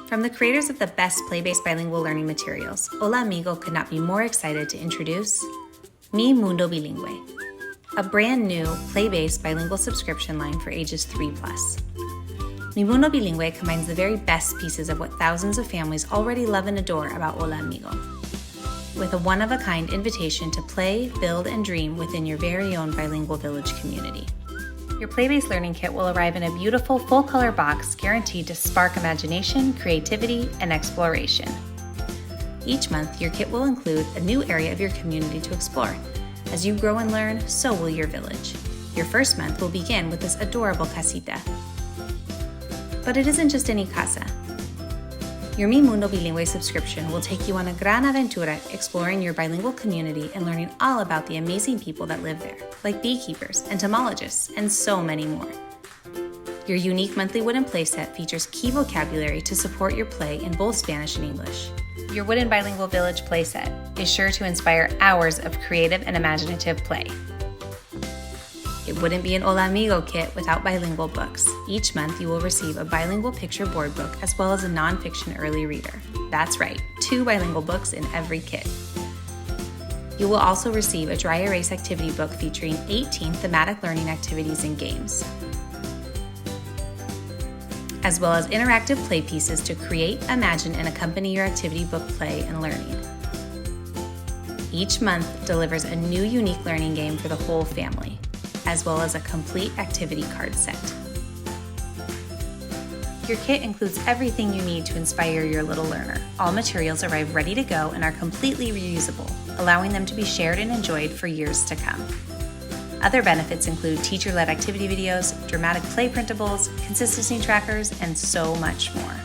From the creators of the best play-based bilingual learning materials, Hola Amigo could not be more excited to introduce Mundo Bilingüe, a brand new play-based bilingual subscription line for ages 3+. Mundo Bilingüe combines the very best pieces of what thousands of families already love and adore about Hola Amigo, with a one-of-a-kind invitation to play, build, and dream within your very own bilingual village community. Your play-based learning kit will arrive in a beautiful full-color box guaranteed to spark imagination, creativity, and exploration. Each month, your kit will include a new area of your community to explore. As you grow and learn, so will your village. Your first month will begin with this adorable casita. But it isn't just any casa. Your Mi Mundo Bilingüe subscription will take you on a gran aventura exploring your bilingual community and learning all about the amazing people that live there, like beekeepers, entomologists, and so many more. Your unique monthly wooden playset features key vocabulary to support your play in both Spanish and English. Your wooden bilingual village playset is sure to inspire hours of creative and imaginative play. It wouldn't be an Hola Amigo kit without bilingual books. Each month you will receive a bilingual picture board book as well as a nonfiction early reader. That's right, 2 bilingual books in every kit. You will also receive a dry erase activity book featuring 18 thematic learning activities and games, as well as interactive play pieces to create, imagine, and accompany your activity book play and learning. Each month delivers a new unique learning game for the whole family, as well as a complete activity card set. Your kit includes everything you need to inspire your little learner. All materials arrive ready to go and are completely reusable, allowing them to be shared and enjoyed for years to come. Other benefits include teacher-led activity videos, dramatic play printables, consistency trackers, and so much more.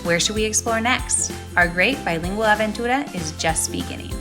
Where should we explore next? Our great bilingual aventura is just beginning.